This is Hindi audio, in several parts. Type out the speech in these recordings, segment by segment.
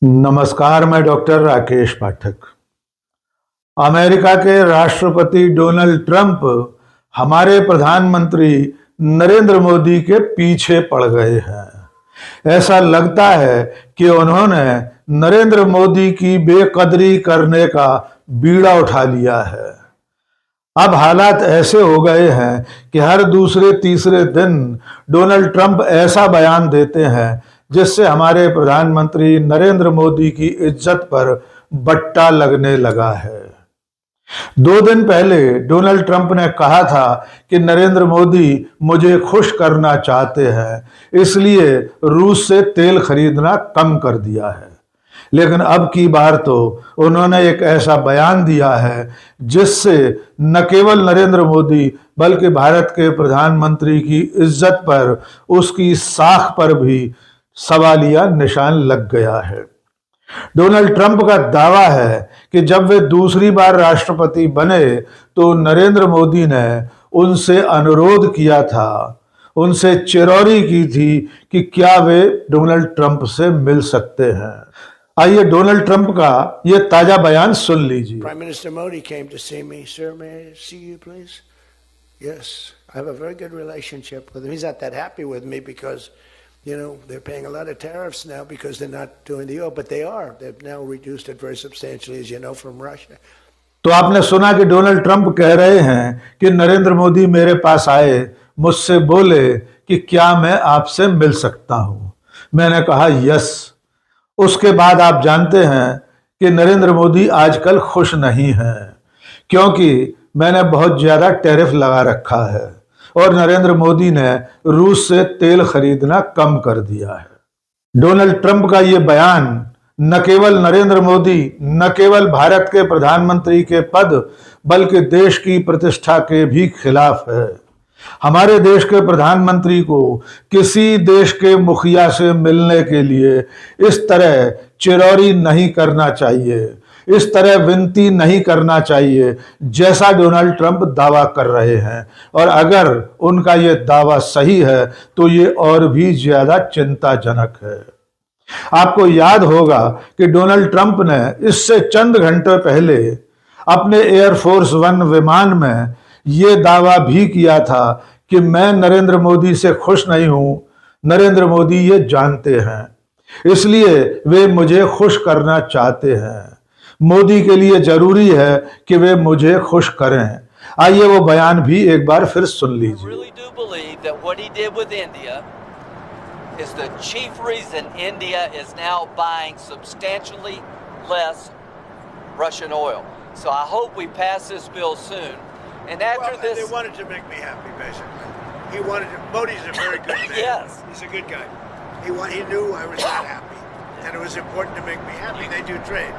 नमस्कार, मैं डॉक्टर राकेश पाठक। अमेरिका के राष्ट्रपति डोनाल्ड ट्रंप हमारे प्रधानमंत्री नरेंद्र मोदी के पीछे पड़ गए हैं। ऐसा लगता है कि उन्होंने नरेंद्र मोदी की बेकदरी करने का बीड़ा उठा लिया है। अब हालात ऐसे हो गए हैं कि हर दूसरे तीसरे दिन डोनाल्ड ट्रंप ऐसा बयान देते हैं जिससे हमारे प्रधानमंत्री नरेंद्र मोदी की इज्जत पर बट्टा लगने लगा है। 2 दिन पहले डोनाल्ड ट्रंप ने कहा था कि नरेंद्र मोदी मुझे खुश करना चाहते हैं, इसलिए रूस से तेल खरीदना कम कर दिया है। लेकिन अब की बार तो उन्होंने एक ऐसा बयान दिया है जिससे न केवल नरेंद्र मोदी बल्कि भारत के प्रधानमंत्री की इज्जत पर, उसकी साख पर भी सवालिया निशान लग गया है। डोनाल्ड ट्रंप का दावा है कि जब वे दूसरी बार राष्ट्रपति बने तो नरेंद्र मोदी ने उनसे अनुरोध किया था, उनसे चिरौरी की थी कि क्या वे डोनाल्ड ट्रंप से मिल सकते हैं। आइए डोनाल्ड ट्रंप का ये ताजा बयान सुन लीजिए। Prime Minister Modi came to see me. Sir, may I see you, please? Yes, I have a very good relationship with him. He's not that happy with me because, they're paying a lot of tariffs now because they're not doing the oil, but they are. They've now reduced it very substantially, as you know, from Russia. तो आपने सुना कि डोनाल्ड ट्रंप कह रहे हैं कि नरेंद्र मोदी मेरे पास आए, मुझसे बोले कि क्या मैं आपसे मिल सकता हूं। मैंने कहा यस। उसके बाद आप जानते हैं कि नरेंद्र मोदी आजकल खुश नहीं हैं, क्योंकि मैंने बहुत ज्यादा टैरिफ लगा रखा है और नरेंद्र मोदी ने रूस से तेल खरीदना कम कर दिया है। डोनाल्ड ट्रंप का ये बयान न केवल नरेंद्र मोदी, न केवल भारत के प्रधानमंत्री के पद, बल्कि देश की प्रतिष्ठा के भी खिलाफ है। हमारे देश के प्रधानमंत्री को किसी देश के मुखिया से मिलने के लिए इस तरह चिरौरी नहीं करना चाहिए, इस तरह विनती नहीं करना चाहिए जैसा डोनाल्ड ट्रंप दावा कर रहे हैं। और अगर उनका ये दावा सही है तो ये और भी ज्यादा चिंताजनक है। आपको याद होगा कि डोनाल्ड ट्रंप ने इससे चंद घंटे पहले अपने एयरफोर्स 1 विमान में ये दावा भी किया था कि मैं नरेंद्र मोदी से खुश नहीं हूं। नरेंद्र मोदी ये जानते हैं, इसलिए वे मुझे खुश करना चाहते हैं। मोदी के लिए जरूरी है कि वे मुझे खुश करें। आइए वो बयान भी एक बार फिर सुन लीजिए। Is the chief reason India is now buying substantially less Russian oil. So I hope we pass this bill soon. And after this, they wanted to make me happy, basically. He wanted to. Modi's a very good man. Yes, he's a good guy. He knew I was not happy, and it was important to make me happy. They do trade,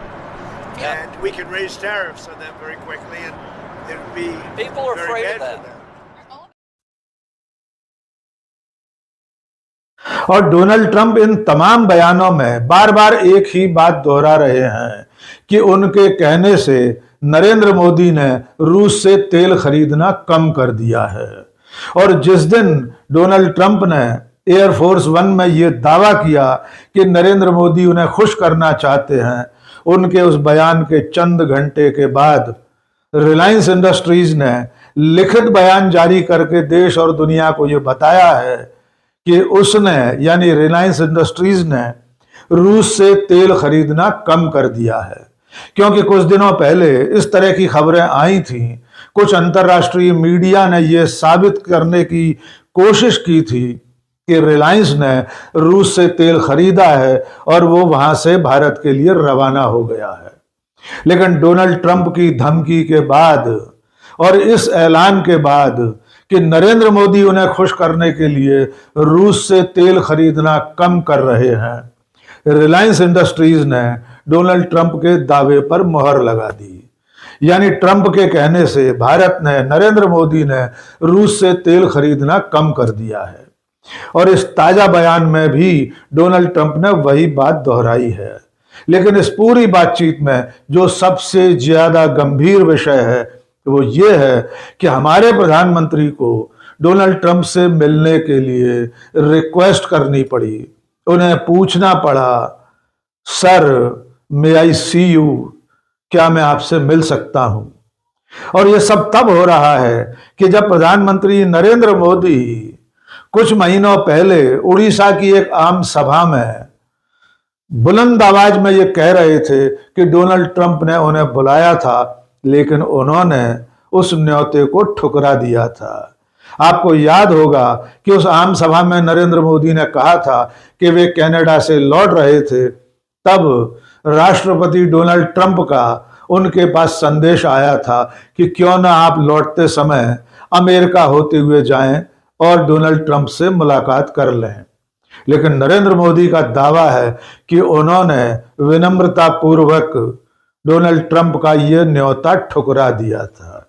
and we can raise tariffs on them very quickly, and it would be people are very afraid bad of that. for them. और डोनाल्ड ट्रंप इन तमाम बयानों में बार बार एक ही बात दोहरा रहे हैं कि उनके कहने से नरेंद्र मोदी ने रूस से तेल खरीदना कम कर दिया है। और जिस दिन डोनाल्ड ट्रंप ने एयरफोर्स 1 में ये दावा किया कि नरेंद्र मोदी उन्हें खुश करना चाहते हैं, उनके उस बयान के चंद घंटे के बाद रिलायंस इंडस्ट्रीज ने लिखित बयान जारी करके देश और दुनिया को ये बताया है कि उसने, यानी रिलायंस इंडस्ट्रीज ने, रूस से तेल खरीदना कम कर दिया है। क्योंकि कुछ दिनों पहले इस तरह की खबरें आई थीं, कुछ अंतर्राष्ट्रीय मीडिया ने यह साबित करने की कोशिश की थी कि रिलायंस ने रूस से तेल खरीदा है और वो वहां से भारत के लिए रवाना हो गया है। लेकिन डोनाल्ड ट्रंप की धमकी के बाद और इस ऐलान के बाद कि नरेंद्र मोदी उन्हें खुश करने के लिए रूस से तेल खरीदना कम कर रहे हैं, रिलायंस इंडस्ट्रीज ने डोनाल्ड ट्रंप के दावे पर मुहर लगा दी। यानी ट्रंप के कहने से भारत ने, नरेंद्र मोदी ने रूस से तेल खरीदना कम कर दिया है। और इस ताजा बयान में भी डोनाल्ड ट्रंप ने वही बात दोहराई है। लेकिन इस पूरी बातचीत में जो सबसे ज्यादा गंभीर विषय है वो ये है कि हमारे प्रधानमंत्री को डोनाल्ड ट्रंप से मिलने के लिए रिक्वेस्ट करनी पड़ी, उन्हें पूछना पड़ा sir, may I C you, क्या मैं आपसे मिल सकता हूं? और यह सब तब हो रहा है कि जब प्रधानमंत्री नरेंद्र मोदी कुछ महीनों पहले उड़ीसा की एक आम सभा में बुलंद आवाज में ये कह रहे थे कि डोनाल्ड ट्रंप ने उन्हें बुलाया था, लेकिन उन्होंने उस न्योते को ठुकरा दिया था। आपको याद होगा कि उस आम सभा में नरेंद्र मोदी ने कहा था कि वे कनाडा से लौट रहे थे, तब राष्ट्रपति डोनाल्ड ट्रंप का उनके पास संदेश आया था कि क्यों ना आप लौटते समय अमेरिका होते हुए जाएं और डोनाल्ड ट्रंप से मुलाकात कर लें। लेकिन नरेंद्र मोदी का दावा है कि उन्होंने विनम्रता पूर्वक डोनाल्ड ट्रंप का यह न्योता ठुकरा दिया था।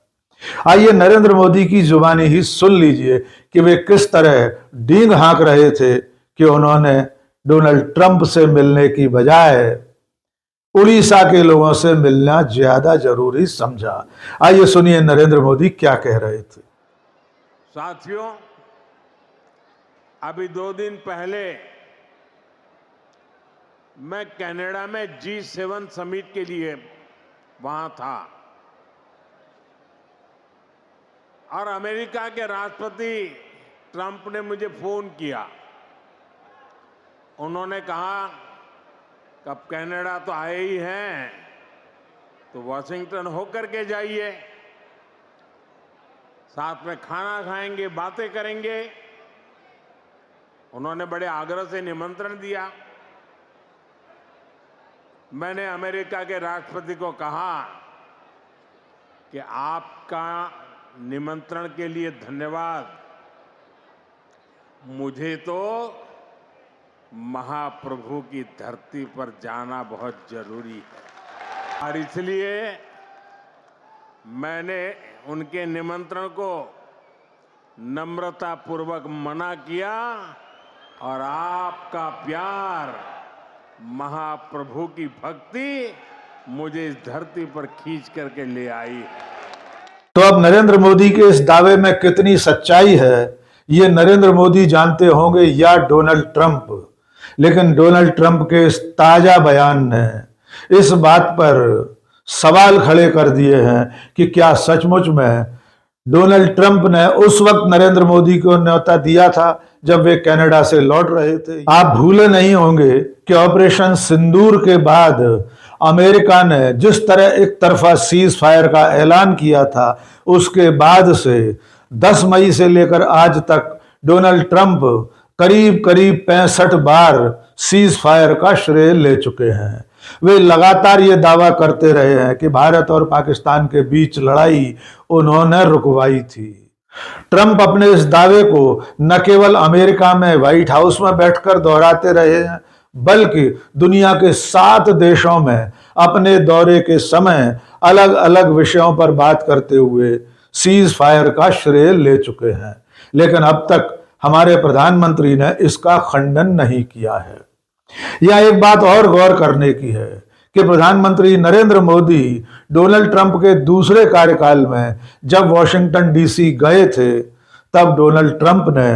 आइए नरेंद्र मोदी की जुबानी ही सुन लीजिए कि वे किस तरह डींग हाँक रहे थे कि उन्होंने डोनाल्ड ट्रंप से मिलने की बजाय उड़ीसा के लोगों से मिलना ज्यादा जरूरी समझा। आइए सुनिए नरेंद्र मोदी क्या कह रहे थे। साथियों, अभी 2 दिन पहले मैं कनाडा में G7 समिट के लिए वहां था और अमेरिका के राष्ट्रपति ट्रंप ने मुझे फोन किया। उन्होंने कहा कि अब कनाडा तो आए ही हैं, तो वॉशिंगटन होकर के जाइए, साथ में खाना खाएंगे, बातें करेंगे। उन्होंने बड़े आग्रह से निमंत्रण दिया। मैंने अमेरिका के राष्ट्रपति को कहा कि आपका निमंत्रण के लिए धन्यवाद, मुझे तो महाप्रभु की धरती पर जाना बहुत जरूरी है और इसलिए मैंने उनके निमंत्रण को नम्रतापूर्वक मना किया और आपका प्यार, महाप्रभु की भक्ति मुझे इस धरती पर खींच करके ले आई। तो अब नरेंद्र मोदी के इस दावे में कितनी सच्चाई है, ये नरेंद्र मोदी जानते होंगे या डोनाल्ड ट्रंप। लेकिन डोनाल्ड ट्रंप के इस ताजा बयान ने इस बात पर सवाल खड़े कर दिए हैं कि क्या सचमुच में डोनाल्ड ट्रंप ने उस वक्त नरेंद्र मोदी को न्योता दिया था जब वे कनाडा से लौट रहे थे। आप भूले नहीं होंगे कि ऑपरेशन सिंदूर के बाद अमेरिका ने जिस तरह एक तरफा सीज फायर का ऐलान किया था, उसके बाद से 10 मई से लेकर आज तक डोनाल्ड ट्रंप करीब करीब 65 बार सीज फायर का श्रेय ले चुके हैं। वे लगातार ये दावा करते रहे हैं कि भारत और पाकिस्तान के बीच लड़ाई उन्होंने रुकवाई थी। ट्रंप अपने इस दावे को न केवल अमेरिका में व्हाइट हाउस में बैठकर दोहराते रहे हैं, बल्कि दुनिया के 7 देशों में अपने दौरे के समय अलग अलग विषयों पर बात करते हुए सीज फायर का श्रेय ले चुके हैं। लेकिन अब तक हमारे प्रधानमंत्री ने इसका खंडन नहीं किया है। यह एक बात और गौर करने की है कि प्रधानमंत्री नरेंद्र मोदी डोनाल्ड ट्रंप के दूसरे कार्यकाल में जब वॉशिंगटन डीसी गए थे, तब डोनाल्ड ट्रंप ने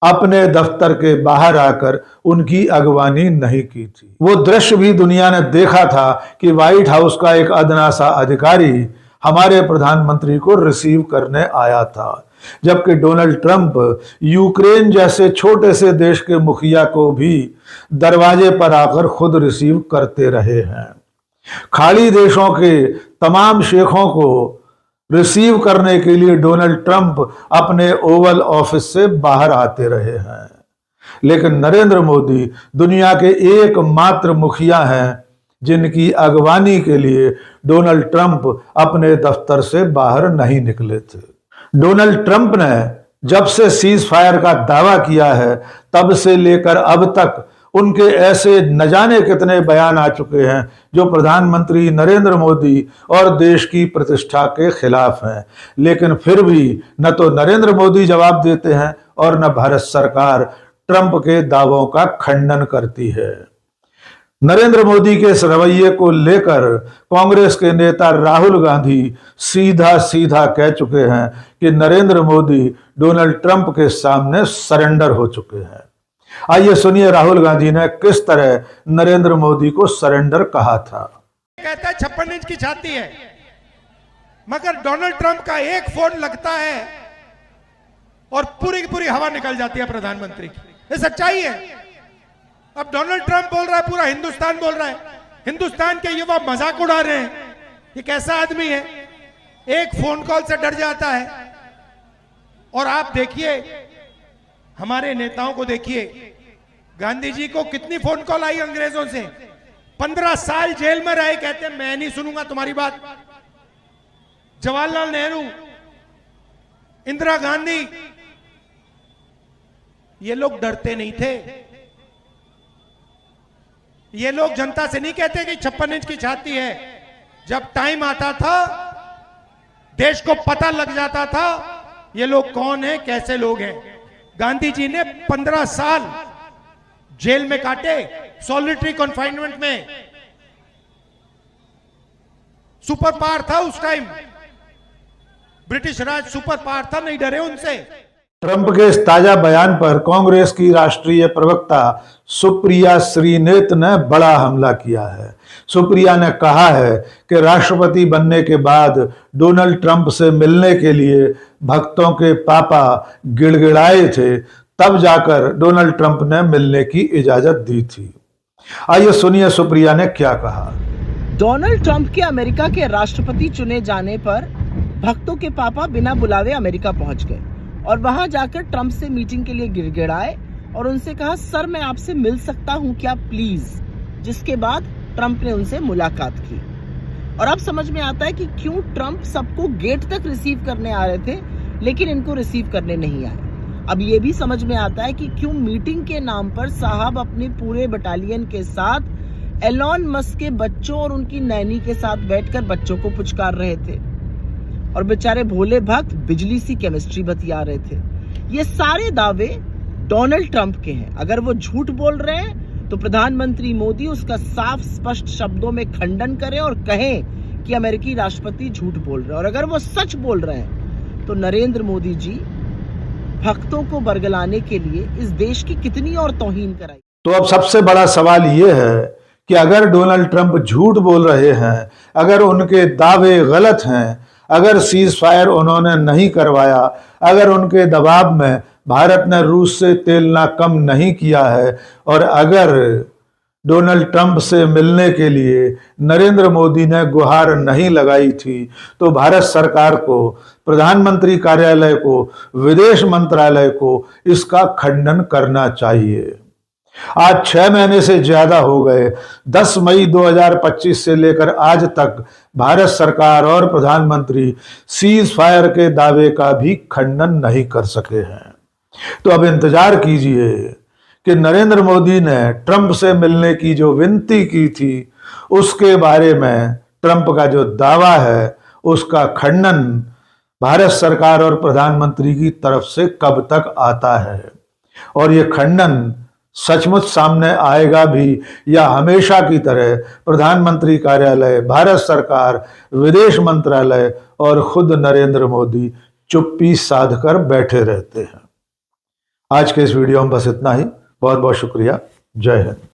अपने दफ्तर के बाहर आकर उनकी अगवानी नहीं की थी। वो दृश्य भी दुनिया ने देखा था कि व्हाइट हाउस का एक अदना सा अधिकारी हमारे प्रधानमंत्री को रिसीव करने आया था, जबकि डोनाल्ड ट्रंप यूक्रेन जैसे छोटे से देश के मुखिया को भी दरवाजे पर आकर खुद रिसीव करते रहे हैं। खाड़ी देशों के तमाम शेखों को रिसीव करने के लिए डोनाल्ड ट्रंप अपने ओवल ऑफिस से बाहर आते रहे हैं। लेकिन नरेंद्र मोदी दुनिया के एकमात्र मुखिया हैं जिनकी अगवानी के लिए डोनाल्ड ट्रंप अपने दफ्तर से बाहर नहीं निकले थे। डोनाल्ड ट्रंप ने जब से सीज फायर का दावा किया है, तब से लेकर अब तक उनके ऐसे न जाने कितने बयान आ चुके हैं जो प्रधानमंत्री नरेंद्र मोदी और देश की प्रतिष्ठा के खिलाफ हैं। लेकिन फिर भी न तो नरेंद्र मोदी जवाब देते हैं और न भारत सरकार ट्रंप के दावों का खंडन करती है। नरेंद्र मोदी के इस रवैये को लेकर कांग्रेस के नेता राहुल गांधी सीधा सीधा कह चुके हैं कि नरेंद्र मोदी डोनाल्ड ट्रंप के सामने सरेंडर हो चुके हैं। आइए सुनिए राहुल गांधी ने किस तरह नरेंद्र मोदी को सरेंडर कहा था। कहता है 56 इंच की छाती है, मगर डोनाल्ड ट्रंप का एक फोन लगता है और पूरी की पूरी हवा निकल जाती है प्रधानमंत्री की। ये सच्चाई है। अब डोनाल्ड ट्रंप बोल रहा है, पूरा हिंदुस्तान बोल रहा है, हिंदुस्तान के युवा मजाक उड़ा रहे हैं, ये कैसा आदमी है, एक फोन कॉल से डर जाता है। और आप देखिए हमारे नेताओं को, देखिए गांधी जी को कितनी फोन कॉल आई अंग्रेजों से, 15 साल जेल में रहे, कहते हैं मैं नहीं सुनूंगा तुम्हारी बात। जवाहरलाल नेहरू, इंदिरा गांधी, ये लोग डरते नहीं थे। ये लोग जनता से नहीं कहते कि 56 इंच की छाती है। जब टाइम आता था, देश को पता लग जाता था ये लोग कौन है, कैसे लोग हैं। गांधी जी ने 15 साल जेल में काटे, सॉलिटरी कन्फाइनमेंट में। सुपर पावर था उस टाइम, ब्रिटिश राज सुपर पावर था, नहीं डरे उनसे। ट्रंप के इस ताजा बयान पर कांग्रेस की राष्ट्रीय प्रवक्ता सुप्रिया श्रीनेत ने बड़ा हमला किया है। सुप्रिया ने कहा है कि राष्ट्रपति बनने के बाद डोनाल्ड ट्रंप से मिलने के लिए भक्तों के पापा गिड़गिड़ाए थे, तब जाकर डोनाल्ड ट्रंप ने मिलने की इजाजत दी थी। आइए सुनिए सुप्रिया ने क्या कहा। डोनाल्ड ट्रंप के अमेरिका के राष्ट्रपति चुने जाने पर भक्तों के पापा बिना बुलावे अमेरिका पहुंच गए और वहां जाकर ट्रंप से मीटिंग के लिए गिड़गिड़ाए और उनसे कहा, सर मैं आपसे मिल सकता हूं क्या प्लीज। जिसके बाद ट्रंप ने उनसे मुलाकात की। और अब समझ में आता है कि क्यों ट्रंप सबको गेट तक रिसीव करने आ रहे थे लेकिन इनको रिसीव करने नहीं आए। अब ये भी समझ में आता है कि क्यों मीटिंग के नाम पर साहब अपने पूरे बटालियन के साथ एलॉन मस्क के बच्चों और उनकी नैनी के साथ बैठकर बच्चों को पुचकार रहे थे और बेचारे भोले भक्त बिजली सी केमिस्ट्री बतिया रहे थे। ये सारे दावे डोनाल्ड ट्रंप के हैं। अगर वो झूठ बोल रहे हैं तो प्रधानमंत्री मोदी उसका साफ स्पष्ट शब्दों में खंडन करें और कहें कि अमेरिकी राष्ट्रपति झूठ बोल रहे हैं। और अगर वो सच बोल रहे हैं तो नरेंद्र मोदी जी भक्तों को बरगलाने के लिए इस देश की कितनी और तौहीन कराई। तो अब सबसे बड़ा सवाल यह है कि अगर डोनाल्ड ट्रंप झूठ बोल रहे हैं, अगर उनके दावे गलत हैं, अगर सीज फायर उन्होंने नहीं करवाया, अगर उनके दबाव में भारत ने रूस से तेल ना कम नहीं किया है, और अगर डोनाल्ड ट्रंप से मिलने के लिए नरेंद्र मोदी ने गुहार नहीं लगाई थी, तो भारत सरकार को, प्रधानमंत्री कार्यालय को, विदेश मंत्रालय को इसका खंडन करना चाहिए। आज 6 महीने से ज्यादा हो गए। 10 मई 2025 से लेकर आज तक भारत सरकार और प्रधानमंत्री सीज फायर के दावे का भी खंडन नहीं कर सके हैं। तो अब इंतजार कीजिए कि नरेंद्र मोदी ने ट्रंप से मिलने की जो विनती की थी उसके बारे में ट्रंप का जो दावा है उसका खंडन भारत सरकार और प्रधानमंत्री की तरफ से कब तक आता है, और ये खंडन सचमुच सामने आएगा भी या हमेशा की तरह प्रधानमंत्री कार्यालय, भारत सरकार, विदेश मंत्रालय और खुद नरेंद्र मोदी चुप्पी साध कर बैठे रहते हैं। आज के इस वीडियो में बस इतना ही। बहुत बहुत शुक्रिया। जय हिंद।